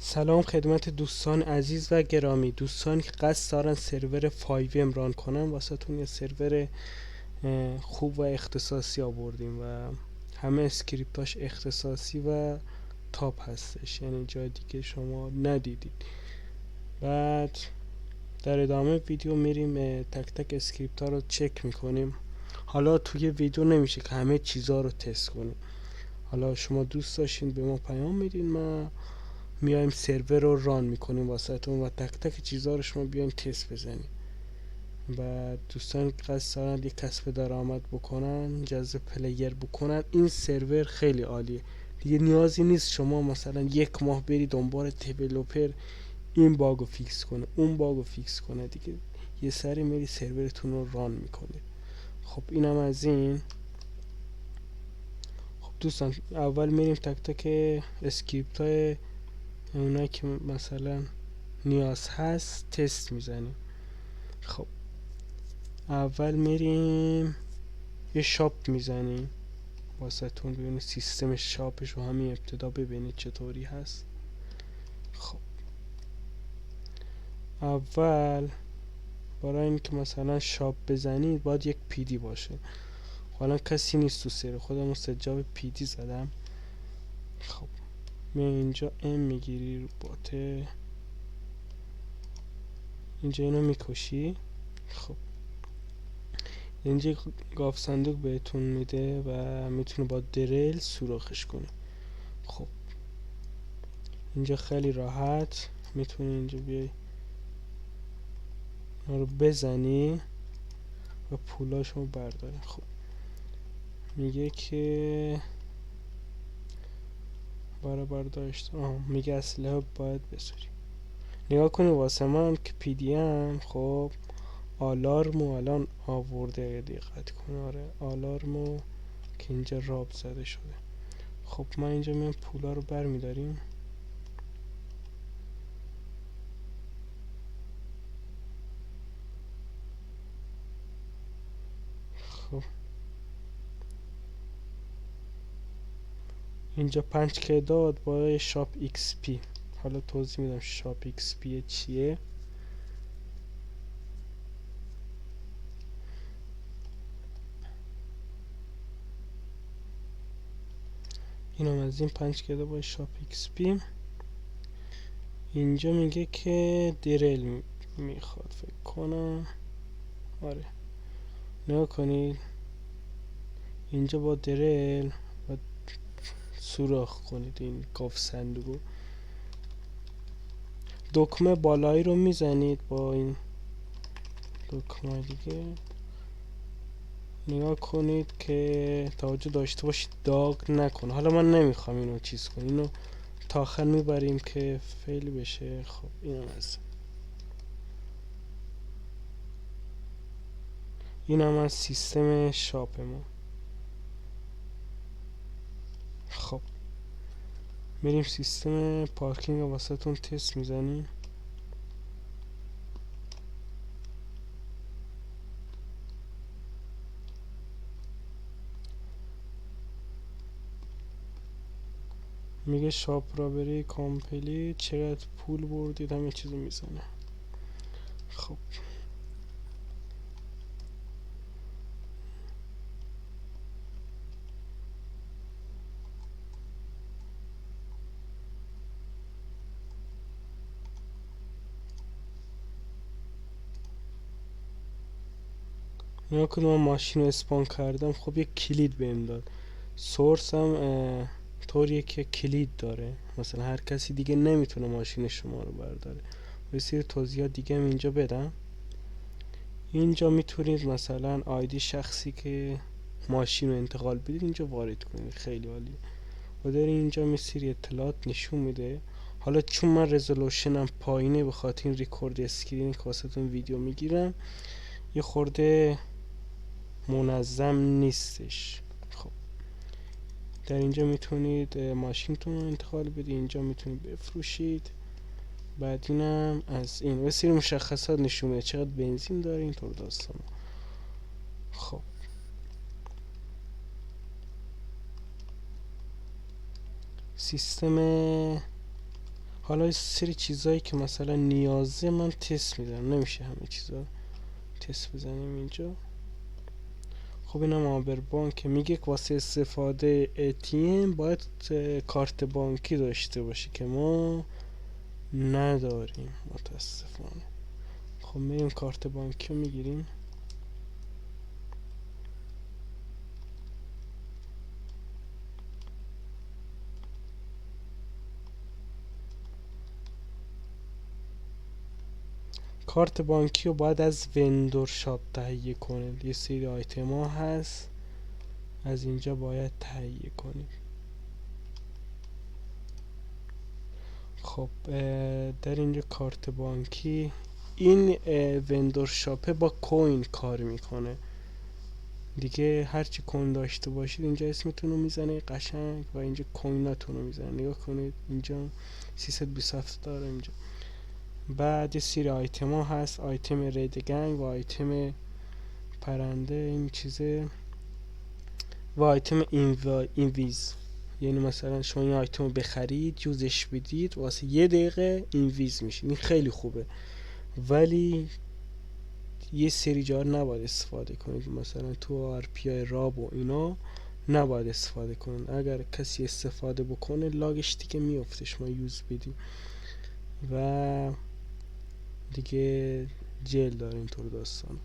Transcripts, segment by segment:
سلام خدمت دوستان عزیز و گرامی، دوستانی که قصد دارن سرور 5M ران کنن. واسه تون یه سرور خوب و اختصاصی آوردیم و همه اسکریپتاش اختصاصی و تاپ هستش، یعنی جای دیگه شما ندیدید. بعد در ادامه ویدیو میریم تک تک اسکریپت ها رو چک میکنیم. حالا توی ویدیو نمیشه که همه چیزها رو تست کنیم. حالا شما دوست داشتین به ما پیام میدین، ما میایم سرور رو ران میکنیم واسهتون و تک تک چیزها رو شما بیاین تست بزنید. و دوستان قصد دارن یک کسب درآمد بکنن، جذب پلیر بکنن، این سرور خیلی عالیه. دیگه نیازی نیست شما مثلا یک ماه بری دنبال دیولپر این باگو فیکس کنه اون باگو فیکس کنه، دیگه یه سری میری سرورتون رو ران میکنه. خب اینم از این. خب دوستان اول میریم تک تک اسکریپت های اونایی که مثلا نیاز هست تست میزنیم. خب اول میریم یه شاپ میزنیم واسه تون ببینید سیستم شاپش رو همین ابتدا ببینید چطوری هست. خب اول برای اینکه مثلا شاپ بزنید باید یک پیدی باشه. حالا کسی نیست تو سر خودمون سجاب پیدی زدم. خب می اینجا ام میگیری رو باته، اینجا اینو میکشی. خب اینجا گاف صندوق بهتون میده و میتونه با دریل سوراخش کنه. خب اینجا خیلی راحت میتونی اینجا بیای اینا رو بزنی و پولاشو برداری. خب میگه که برای برداشت میگه اسلحه باید بساری. نگاه کنی واسه من که پی دی ام. خب آلارمو الان آورده، دقت کن. آره آلارمو که اینجا راب زده شده. خب ما اینجا میام پولا رو بر میداریم. خب اینجا 5 که داد با شاپ ایکس پی. حالا توضیح میدم شاپ ایکس پی چیه. اینم از این 5 که داد با شاپ ایکس پی. اینجا میگه که دریل میخواد فکر کنم. آره نگاه کنید اینجا با دریل و سوراخ کنید این گاف صندوقو. دکمه بالایی رو میزنید با این دکمه دیگه. نگاه کنید که توجه داشته باشید داغ نکنه. حالا من نمیخوام اینو چیز کنم، اینو تا آخر میبریم که فیل بشه. خب اینم از سیستم شاپ ما. خب میریم سیستم پارکینگ رو واسه تون تست میزنیم. میگه شاپ را بری کامپلیت، چقدر پول بردید، همه چیزو میزنه. خب نگاه کنید من ماشین رو اسپان کردم. خب یک کلید بهم داد. سورس هم طوریه که کلید داره، مثلا هر کسی دیگه نمیتونه ماشین شما رو برداره. و سری توضیحات دیگه هم اینجا بدم. اینجا میتونید مثلا آیدی شخصی که ماشین رو انتقال بدید اینجا وارد کنید، خیلی عالیه. و داره اینجا میسری اطلاعات نشون میده. حالا چون من رزولوشنم پایینه به خاطر این ریکورد اسکرین که واسهتون ویدیو میگیرم یه خورده منظم نیستش. خب در اینجا میتونید ماشینتون رو انتقال بدید، اینجا میتونید بفروشید. بعد اینم از این و سری مشخصات نشون میده چقدر بنزین داره اینطور داستان. خب سیستم حالا سری چیزایی که مثلا نیازه من تست میزنم، نمیشه همه چیزا تست بزنیم اینجا. خب اینم آبربانک میگه که واسه استفاده ATM باید کارت بانکی داشته باشی که ما نداریم متاسفانه. خب میریم کارت بانکی رو میگیریم. کارت بانکی رو باید از وندور شاپ تهیه کنید. یه سری آیتم ها هست از اینجا باید تهیه کنید. خب در اینجا کارت بانکی، این وندور شاپه با کوین کار میکنه دیگه. هرچی کوین داشته باشید اینجا اسمتون رو میزنه قشنگ و اینجا کویناتون رو میزنه. نگاه کنید اینجا 327 داره اینجا. بعد یه سری آیتم ها هست، آیتم ریدگنگ و آیتم پرنده این چیزه و آیتم اینویز. یعنی مثلا شما این آیتم رو بخرید یوزش بدید واسه 1 دقیقه اینویز میشید. این خیلی خوبه ولی یه سری جا نباید استفاده کنید، مثلا تو آر پی آی راب و اینا نباید استفاده کنید. اگر کسی استفاده بکنه لاگش دیگه میفته شما یوز بدی و دیگه جل داره اینطور داستان.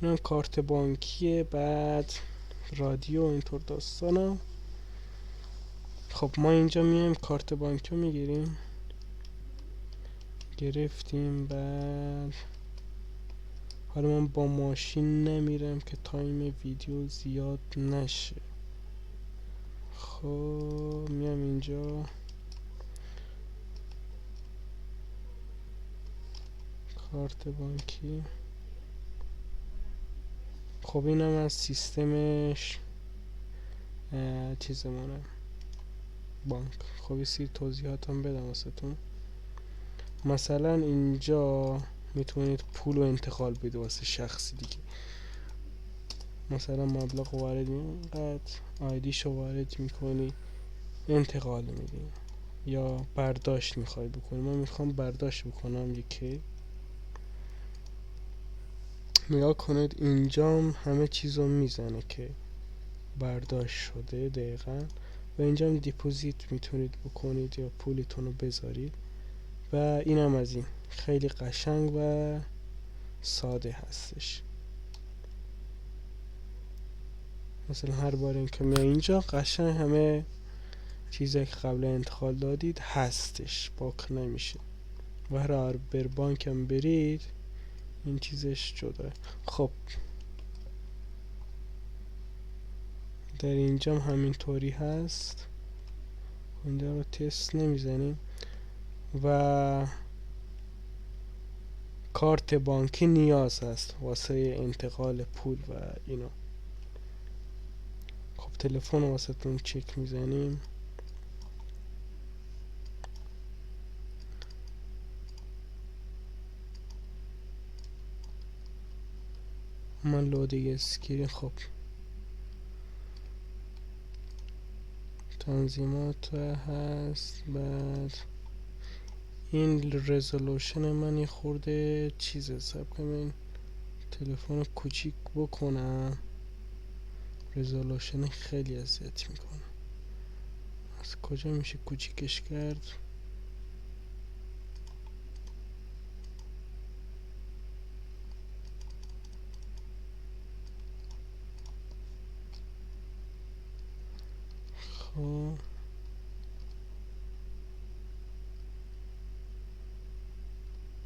این هم کارت بانکیه. بعد رادیو اینطور داستانه. خب ما اینجا میایم کارت بانکی رو میگیریم، گرفتیم. بعد حالا من با ماشین نمیرم که تایم ویدیو زیاد نشه. خب میام اینجا کارت بانکی. خب اینم از سیستمش چیزمونه بانک. خب یه سری توضیحات هم بدم واسهتون. مثلا اینجا میتونید پول رو انتقال بده واسه شخصی دیگه. مثلا مبلغ وارد اینقدر آیدیش رو وارد میکنی انتقال میدی یا برداشت میخوای بکنی. من میخوام برداشت بکنم یکی. نگاه کنید اینجا همه چیز رو میزنه که برداشت شده دقیقا و اینجا هم دیپوزیت میتونید بکنید یا پولتون رو بذارید. و اینم از این خیلی قشنگ و ساده هستش. مثلا هر بار این که میای اینجا قشنگ همه چیزایی که قبل انتقال دادید هستش، باک نمیشه. و هر بر بانک هم برید این چیزش جدا. خب در اینجا هم همینطوری هست. اینجا رو تست نمیزنیم. و کارت بانکی نیاز هست واسه انتقال پول و اینا. خب تلفن واسه تون چک میزنیم. من لودینگ اسکرین. خب تنظیمات هست. بعد این رزولوشن من یه خورده چیز حساب کنم تلفن کوچیک بکنم. رزولوشن خیلی اذیت میکنه. از کجا میشه کوچیکش کرد؟ خب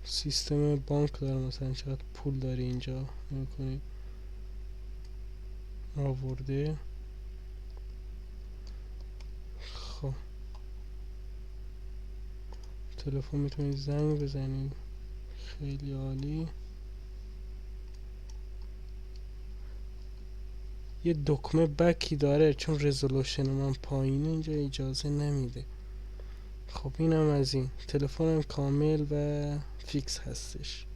سیستم بانک داره مثلا چقدر پول داره اینجا میکنی آورده. خب تلفن میتونید زنگ بزنید. خیلی عالی. یه دکمه بکی داره چون رزولوشن من پایینه اینجا اجازه نمیده. خب اینم از این. تلفنم کامل و فیکس هستش.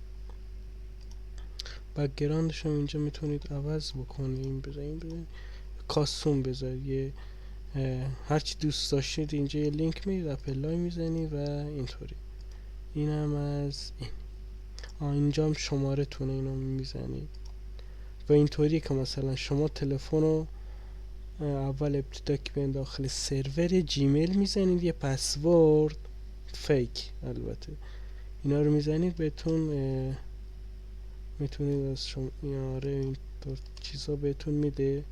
بک‌گراندش هم اینجا میتونید عوض بکنید. این بذارید کاستوم بذارید. یه هرچی دوست داشتید اینجا یه لینک میدید، اپلای میزنی و اینطوری. اینم از این. اینجا هم شماره تونه اینو میزنید و اینطوری که مثلا شما تلفن رو اول ابتدا که بیاین داخل سرور جیمیل میزنید، یه پسورد فیک البته اینا رو میزنید، بهتون میتونید از شما این چیزا بهتون میده،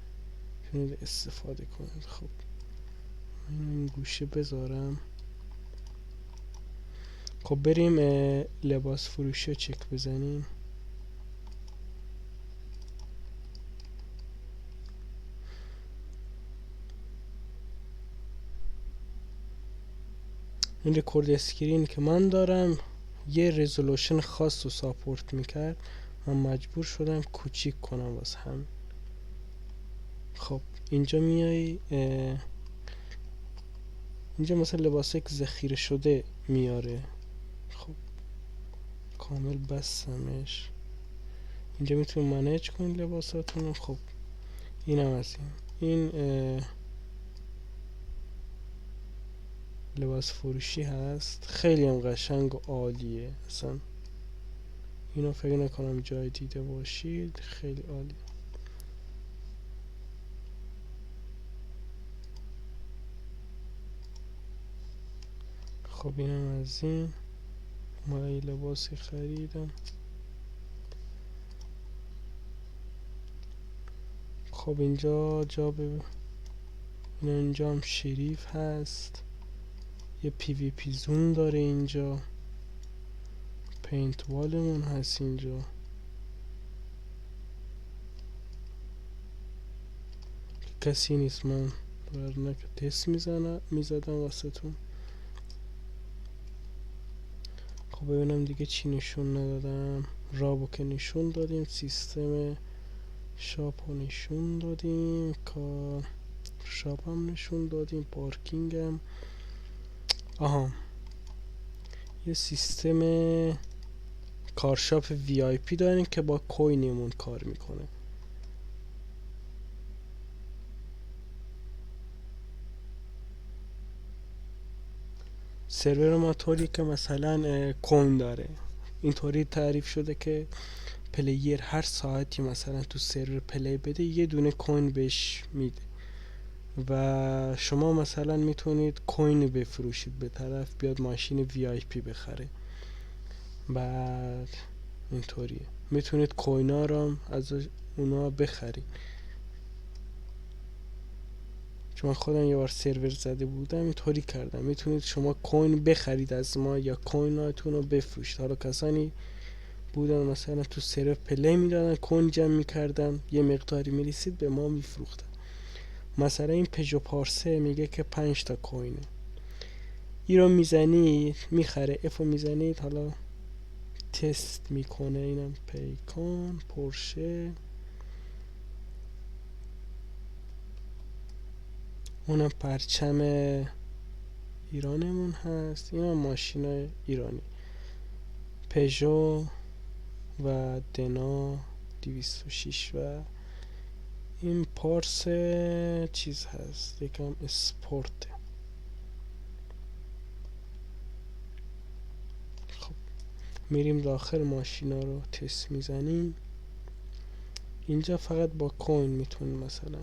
میتونید استفاده کنید. خب این گوشه بذارم. خب بریم لباس فروشی رو چک بزنیم. این رکورد اسکرین که من دارم یه رزولوشن خاص رو ساپورت میکرد، من مجبور شدم کوچیک کنم واسه هم. خب اینجا میای اینجا مثلا لباسه که ذخیره شده میاره. خب کامل بستمش. اینجا میتونید منیج کنید لباساتون. خب اینم از این لباس فروشی هست، خیلی هم قشنگ و عالیه اصلا. اینو فکر نکنم جای دیده باشید، خیلی عالی. خب اینم از این. من یه لباسی خریدم. خب اینجا اینجا هم شریف هست، یه پی وی پی زون داره اینجا، پینت والمون هست اینجا. کسی نیست، من ورنه که تست میزدم واسه تون. خب ببینم دیگه چی نشون ندادم. رابو که نشون دادیم، سیستم شاپ رو نشون دادیم، کار شاپ هم نشون دادیم، پارکینگ هم. یه سیستم کارشاپ وی آی پی داریم که با کوینمون کار میکنه. سرور ما طوری که مثلا کوین داره، اینطوری تعریف شده که پلیر هر ساعتی مثلا تو سرور پلی بده یه دونه کوین بهش میده و شما مثلا میتونید کوین بفروشید به طرف بیاد ماشین وی آی پی بخره. بعد اینطوریه میتونید کوینا رو از اونا بخرید. چون من خودم یه بار سرور زده بودم اینطوری کردم، میتونید شما کوین بخرید از ما یا کویناتون رو بفروشید. حالا کسانی بودن مثلا تو سرور پلی میدادن، کوین جمع میکردن، یه مقداری میرسید به ما میفروختن. مثلا این پژو پارسه میگه که 5 تا کوینه، این رو میزنید میخره، اف رو میزنید حالا تست میکنه. اینم پیکان پورشه، اونم پرچم ایرانمون هست. اینم ماشین ایرانی، پژو و دنا 206 و این پارس چیز هست یکم اسپورت. خب میریم داخل ماشینا رو تست میزنیم. اینجا فقط با کوین میتونیم مثلا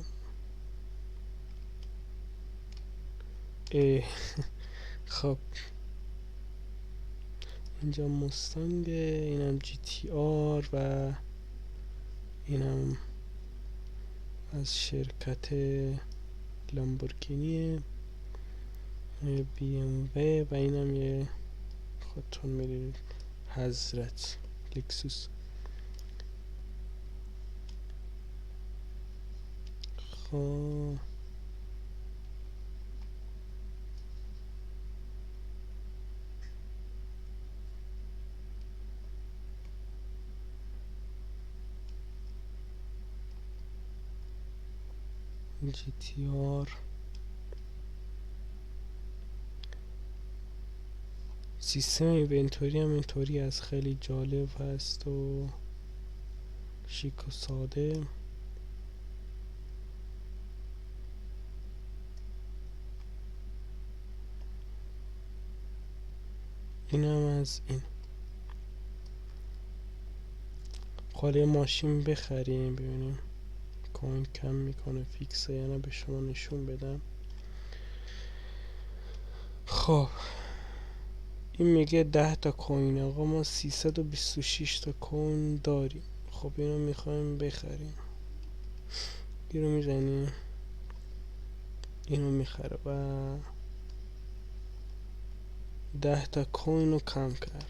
خب اینجا مستنگ، اینم جی تی آر و اینم از شرکت لامبورگینی، بی ام و اینم یه خودتون میرید حضرت لکسوس. خب جی تی آر سیستم اینونتوری هم اینطوری از خیلی جالب هست و شیک و ساده. اینم از این. حالا ماشین بخریم ببینیم کوین کم میکنه فیکسه یا نه، به شما نشون بدم. خب این میگه 10 تا کوین. آقا ما 326 تا کوین داریم. خب اینو میخوایم بخریم. اینو میزنیم، اینو میخره و 10 تا کوین رو کم کرد.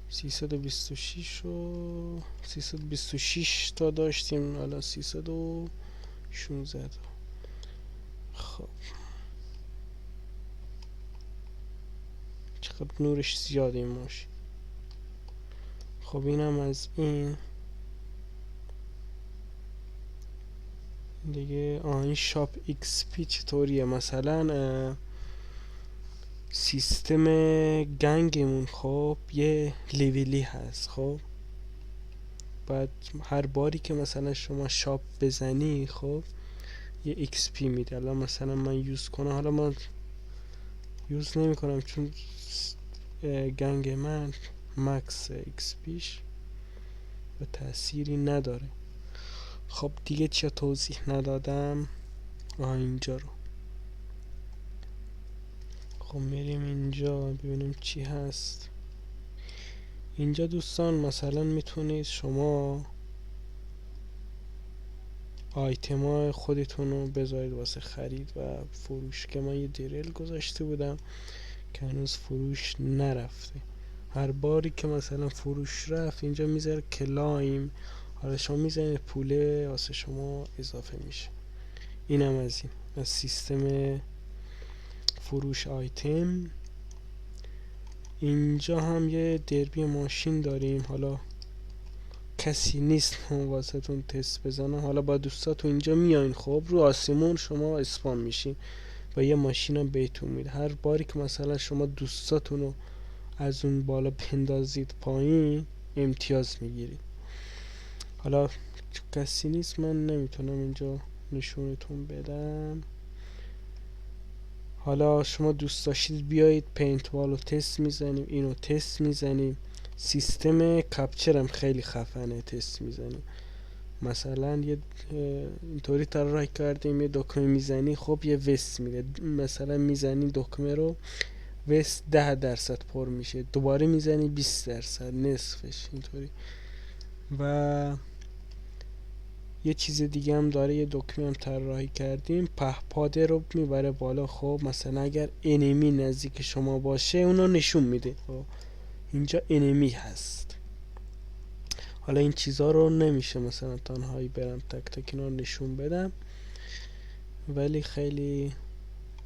326 و 326 تا داشتیم، حالا 316. خب چقدر نورش زیاده این ماشین. خب اینم از این دیگه. این شاپ ایکس پی چطوریه؟ مثلا سیستم گنگمون خب یه لیولی هست. خب بعد هر باری که مثلا شما شاپ بزنی خب یه ایکس پی میده. الان مثلا من یوز کنم، حالا من یوز نمی کنم چون گنگ من مکس ایکس پیش و تأثیری نداره. خب دیگه چیا توضیح ندادم؟ اینجا رو. خب میریم اینجا ببینیم چی هست. اینجا دوستان مثلا میتونید شما آیتم های خودتون رو بذارید واسه خرید و فروش، که من یه دیرل گذاشته بودم که هنوز فروش نرفته. هر باری که مثلا فروش رفت اینجا میذاره کلایم، حالا شما میزنید پوله واسه شما اضافه میشه. اینم از این، از سیستم فروش آیتم. اینجا هم یه دربی ماشین داریم، حالا کسی نیست واسه تون تست بزنم. حالا با دوستاتون اینجا میاین، خب رو آسمون شما اسپام میشین و یه ماشین هم بهتون میده. هر باری که مثلا شما دوستاتون رو از اون بالا بندازید پایین امتیاز میگیرید. حالا کسی نیست من نمیتونم اینجا نشونتون بدم. حالا شما دوست داشتید بیایید پینت بال رو تست میزنیم، اینو تست میزنیم. سیستم کپچر هم خیلی خفنه، تست میزنیم. مثلا یه اینطوری طراحی کردیم یه دکمه میزنی خب یه وست میده، مثلا میزنی دکمه رو وست 10% پر میشه، دوباره میزنی 20% نصفش اینطوری. و یه چیز دیگه هم داره، یه دکمه هم طراحی کردیم پهپاده رو میبره بالا. خب مثلا اگر انمی نزدیک شما باشه اونو نشون میده. خب اینجا انمی هست. حالا این چیزا رو نمیشه مثلا تنهایی برم تک تک اینا رو نشون بدم، ولی خیلی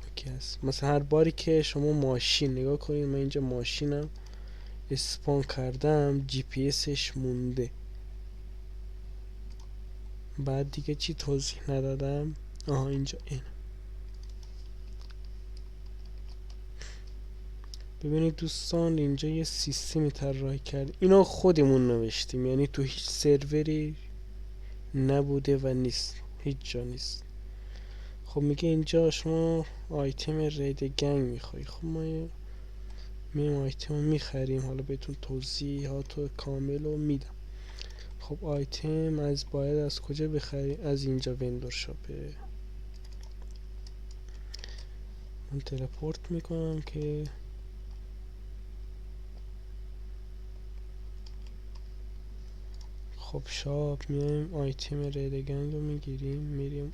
اوکی هست. مثلا هر باری که شما ماشین نگاه کنید، من اینجا ماشینم اسپان کردم جی پی اسش مونده. بعد دیگه چی توضیح ندادم؟ اینجا این ببینید دوستان، اینجا یه سیستمی طراحی کرد، اینا خودمون نوشتیم، یعنی تو هیچ سروری نبوده و نیست، هیچ جا نیست. خب میگه اینجا شما آیتم رید گنگ میخوای. خب ما میم آیتم رو میخریم، حالا بهتون توضیحات کامل رو میدم. خب آیتم باید از کجا بخریم؟ از اینجا وندور شاپه. من تلپورت میکنم که خب شاپ میایم آیتم رید گنگ رو میگیریم، میریم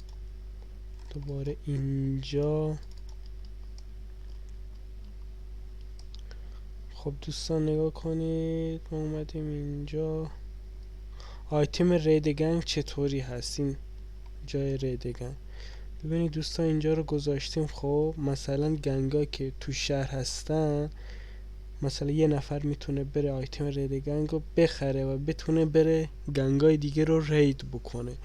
دوباره اینجا. خب دوستان نگاه کنید، ما اومدیم اینجا. آیتم رید گنگ چطوری هست؟ این جای رید گنگ ببینید دوستان اینجا رو گذاشتیم. خب مثلا گنگا که تو شهر هستن، مثلا یه نفر میتونه بره آیتم رید گنگ رو بخره و بتونه بره گنگای دیگه رو رید بکنه.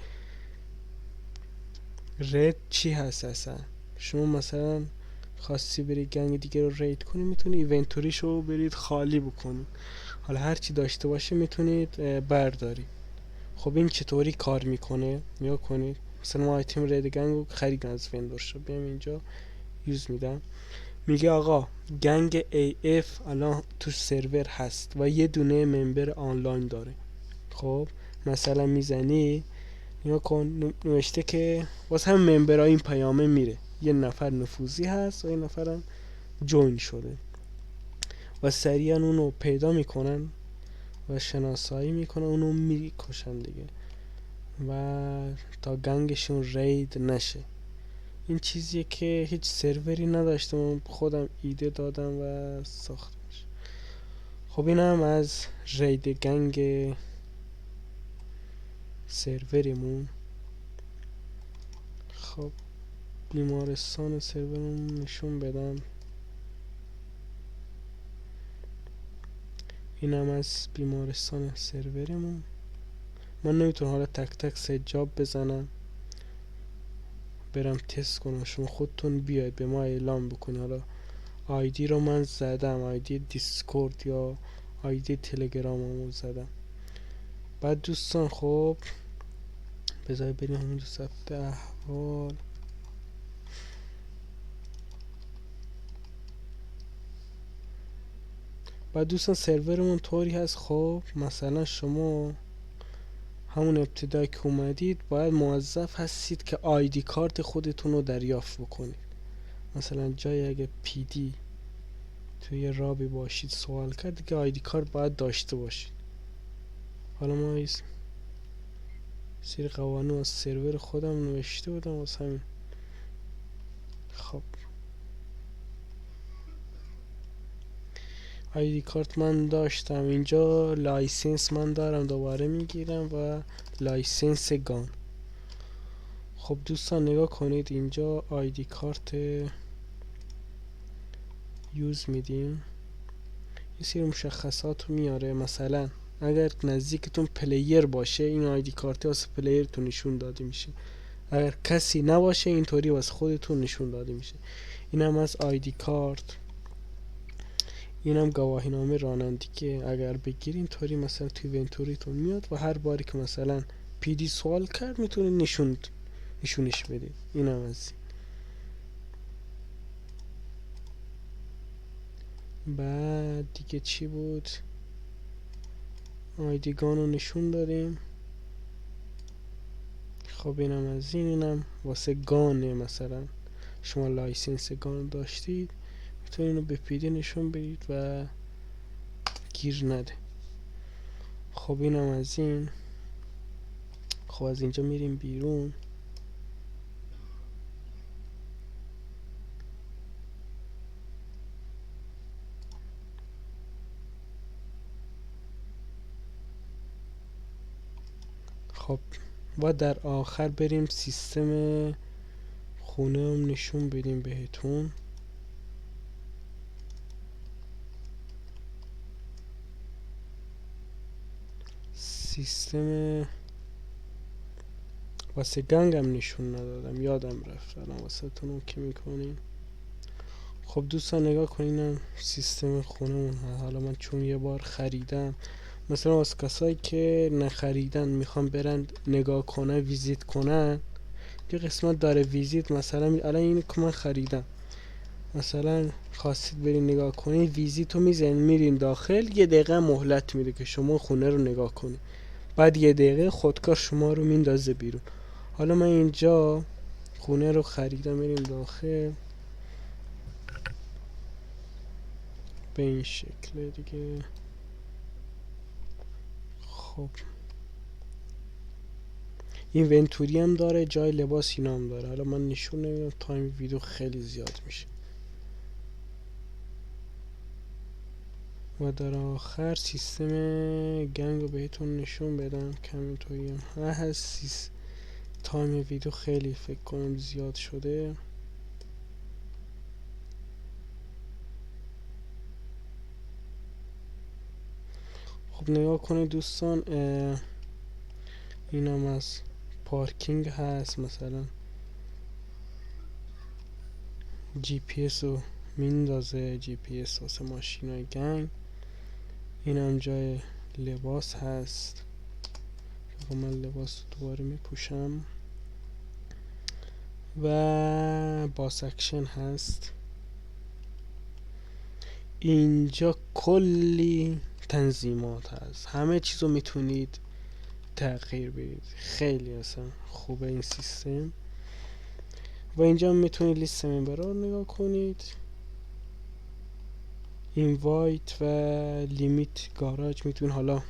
رید چی هست اصلا؟ شما مثلا خواستی بری گنگ دیگه رو رید کنی، میتونی ایونتوریش رو برید خالی بکنید، حالا هرچی داشته باشه میتونید برداری. خب این چطوری کار میکنه؟ نگاه کنید، مثلا ما آیتم رید گنگ رو خریدم از وندور شاپ، بیام اینجا یوز میدم. میگه آقا گنگ AF الان تو سرور هست و یه دونه ممبر آنلاین داره. خب مثلا میزنی نیا کن، نوشته که واسه هم ممبرها این پیامه میره، یه نفر نفوذی هست و یه نفرم جوین شده و سریعا اونو پیدا میکنن و شناسایی میکنن، اونو میکشن دیگه و تا گنگشون رید نشه. این چیزیه که هیچ سروری نداشته، من خودم ایده دادم و ساختمش. خب اینم از رید گنگ سروریمون. خب بیمارستان سرورمون نشون بدم. اینم از بیمارستان سرورمون. من نمیتونم حالا تک تک سجاب بزنم برم تست کنم، شما خودتون بیاید به ما اعلام بکنید. حالا آیدی رو من زدم، آیدی دیسکورد یا آیدی تلگراممو زدم. بعد دوستان خب بذار بریم همون دو صفحه احوال. بعد دوستان سرورمون طوری هست، خب مثلا شما همون ابتدا که اومدید باید موظف هستید که آیدی کارت خودتون رو دریافت بکنید. مثلا جای اگه PD توی رابی باشید سوال کرد که آیدی کارت باید داشته باشید. حالا ما این سری قوانین از سرور خودم نوشته بودم واسه همین. خب آیدی کارت من داشتم، اینجا لایسنس من دارم دوباره میگیرم و لایسنس گان. خب دوستان نگاه کنید اینجا آیدی کارت یوز میدیم، یه سری مشخصات رو میاره. مثلا اگر نزدیکتون پلیر باشه این آیدی کارت واسه پلیرتون نشون داده میشه، اگر کسی نباشه اینطوری واسه خودتون نشون داده میشه. اینم از آیدی کارت. اینم گواهینامه رانندگی، اگر بگیرین طوری مثلا توی ونتوریتون میاد و هر باری که مثلا PD سوال کرد میتونید نشونش بدید. اینم از این. بعد دیگه چی بود؟ آیدیگان رو نشون دادیم. خب اینم از این. اینم واسه گانه، مثلا شما لایسنس گان داشتید میتونید اینو به PD نشون بدید و گیر نده. خب اینم از این. خب از اینجا میریم بیرون. خب و در آخر بریم سیستم خونه هم نشون بدیم بهتون. سیستم واسه گنگم نشون ندادم، یادم رفت، الان واسه تون اوکی میکنیم. خب دوستان نگاه کنین سیستم خونمون. حالا من چون یه بار خریدم، مثلا واسه کسایی که نخریدن میخوان برن نگاه کنن ویزیت کنن، یه قسمت داره ویزیت. مثلا الان اینو که من خریدم، مثلا خواستید برین نگاه کنید ویزیت رو میزنین میرین داخل، یه دقیقه مهلت میده که شما خونه رو نگاه کنید، بعد یه دقیقه خودکار شما رو میندازه بیرون. حالا من اینجا خونه رو خریدم، میریم داخل به این شکل دیگه. خب این ونتوری هم داره، جای لباس اینا هم داره. حالا من نشون نمیدم تایم ویدیو خیلی زیاد میشه. و در آخر سیستم گنگ رو بهتون نشون بدم که همینطوری هم هست. تایم ویدیو خیلی فکر کنم زیاد شده. خب نگاه کنید دوستان، اینم از پارکینگ هست، مثلا GPS رو میندازه، GPS واسه ماشینای گنگ. اینم جای لباس هست. من لباس رو دوباره میپوشم و باس اکشن هست. اینجا کلی تنظیمات هست، همه چیزو میتونید تغییر بدید. خیلی اصلا خوبه این سیستم. و اینجا میتونید لیست ممبرها رو نگاه کنید. اینوایت و لیمیت گاراژ میتونید، حالا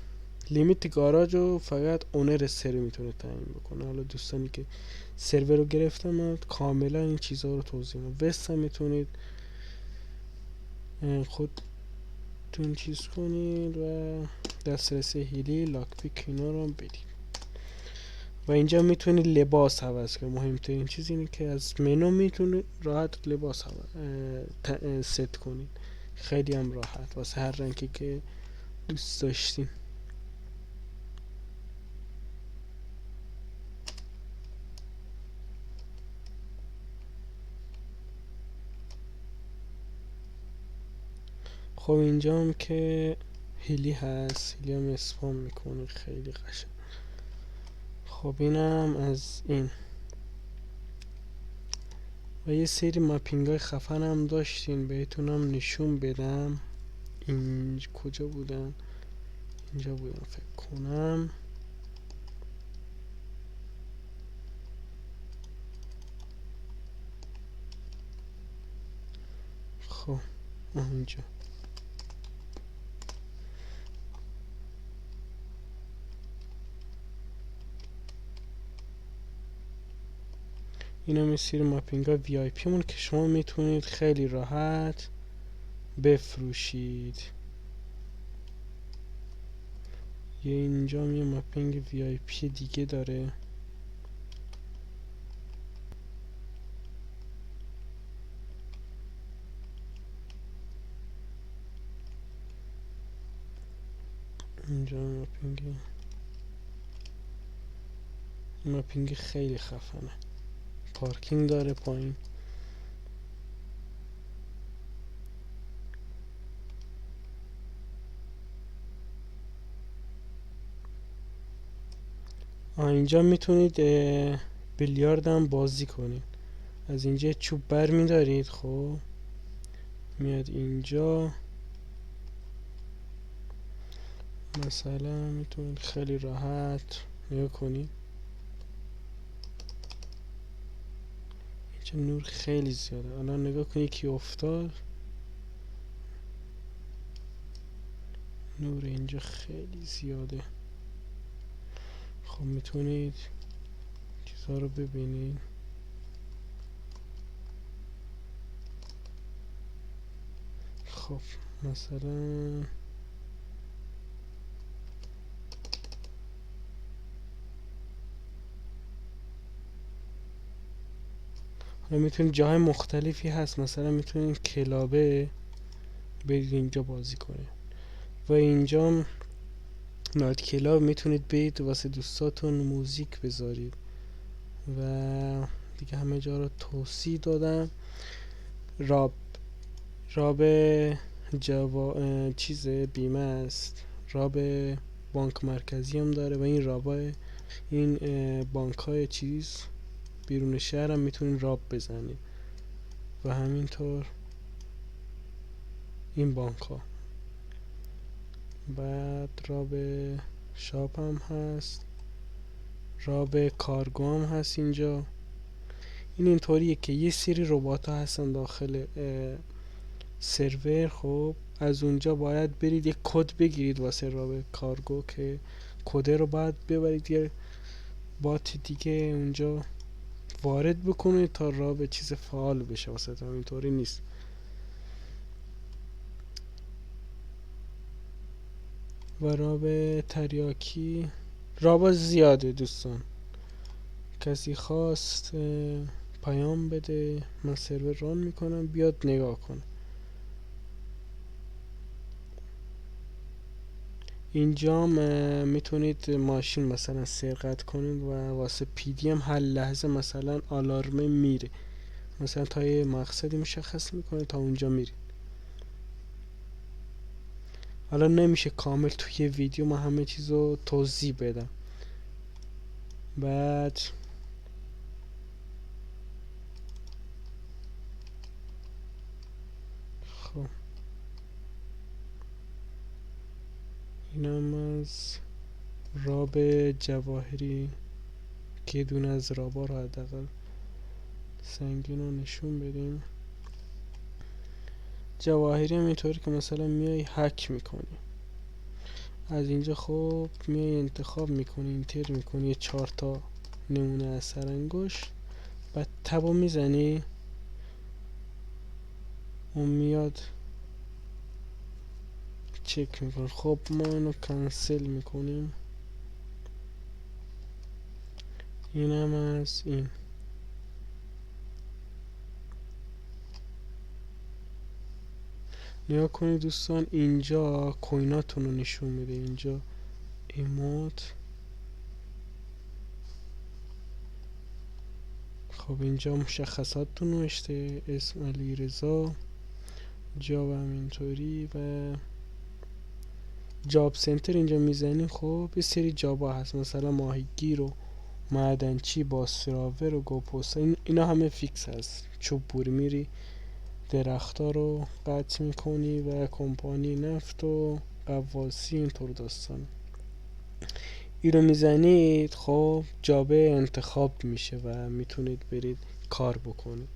لیمیت گاراژ رو فقط اونر سرور میتونه تعیین بکنه. حالا دوستانی که سرور رو گرفتن کاملا این چیزها رو توضیح میدم. وست هم میتونید خودتون چیز کنید و دسترسی هیلی لاک پیک اینا رو بدید. و اینجا میتونید لباس عوض کنید. مهمترین چیز اینه که از منو میتونید راحت لباس ست کنید. خیلی هم راحت واسه هر رنگی که دوست داشتین. خب اینجا هم که هیلی هست، هیلی هم اسپام میکنه، خیلی قشنگ. خب اینم از این. و یه سری ماپینگ های خفن هم داشتین، بهتونم نشون بدم. این کجا بودن؟ اینجا بودن فکر کنم. خب اینجا اینا مثل ماپینگ ها وی آی پی مون که شما میتونید خیلی راحت بفروشید. یه اینجا یه ماپینگ وی آی پی دیگه داره. اینجا ماپینگ خیلی خفنه، پارکینگ داره پایین. اینجا میتونید بیلیارد هم بازی کنید. از اینجا چوب بر میدارید، خب میاد اینجا مثلا میتونید خیلی راحت نگاه کنید. اینجا نور خیلی زیاده، الان نگاه کنید که افتاد نور اینجا خیلی زیاده. خب میتونید چیزها رو ببینید. خب مثلا میتونید جاهای مختلفی هست، مثلا میتونید کلابه برید اینجا بازی کنید. و اینجا نایت کلاب میتونید برید واسه دوستاتون موزیک بذارید. و دیگه همه جا رو توضیح دادم. راب چیز بیمه است، راب بانک مرکزی هم داره. و این رابای این بانک های چیز بیرون شهر هم میتونید راب بزنید. و همینطور این بانک ها. بعد راب شاپ هم هست، راب کارگو هم هست اینجا. این اینطوریه که یه سری ربات ها هستن داخل سرور. خب از اونجا باید برید یک کد بگیرید واسه راب کارگو که کد رو باید ببرید یه بات دیگه اونجا وارد بکنید تا راب چیز فعال بشه. واسه اینطوری نیست. و راب تریاکی رابا زیاده دوستان، کسی خواست پیام بده، من سرور ران میکنم بیاد نگاه کنه. اینجا میتونید ماشین مثلا سرقت کنید و واسه پی دی هم هر لحظه مثلا آلارمه میره، مثلا تا یه مقصدی مشخص میکنه تا اونجا میری. حالا نمیشه کامل توی ویدیو ما همه چیزو توضیح بدم. بعد خب اینم از راب جواهری که یه دونه از رابا رو حداقل سنگین رو نشون بدیم. جواهری هم اینطوری که مثلا میای هک میکنی از اینجا، خب میای انتخاب میکنی، اینتر میکنی یه 4 تا نمونه از سرانگشت، بعد تبو میزنی اون میاد چک میکنه. خب ما اینو کنسل میکنیم. اینم از این. نیا کنید دوستان، اینجا کویناتون رو نشون میده. اینجا ایموت. خب اینجا مشخصاتتون نوشته، اسم علیرضا، جاب همینطوری و جاب سنتر اینجا میزنیم. خب یه سری جابا هست، مثلا ماهیگیر و معدنچی، باسراور و گوپوستا، اینا همه فیکس هست. چوب بوری میری درختا رو قطع میکنی و کمپانی نفت و قواسی اینطور داستان. این رو میزنید، خب جابه انتخاب میشه و میتونید برید کار بکنید.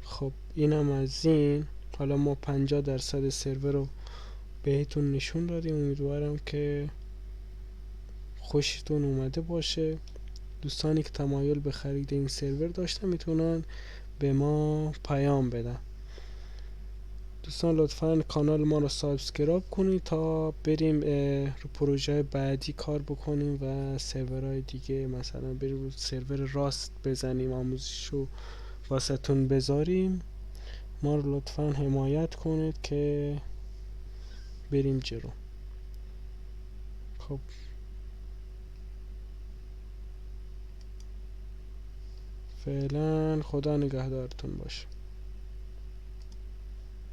خب اینم از این. حالا ما 50% سرور رو بهتون نشون دادیم. امیدوارم که خوشتون اومده باشه. دوستانی که تمایل به خرید این سرور داشتن میتونن به ما پیام بدن. دوستان لطفا کانال ما رو سابسکرایب کنید تا بریم رو پروژه بعدی کار بکنیم و سرورهای دیگه، مثلا بریم رو سرور راست بزنیم، آموزشو واسهتون بذاریم. ما رو لطفا حمایت کنید که بریم جلو. خب فعلا خدا نگهدارتون باشه.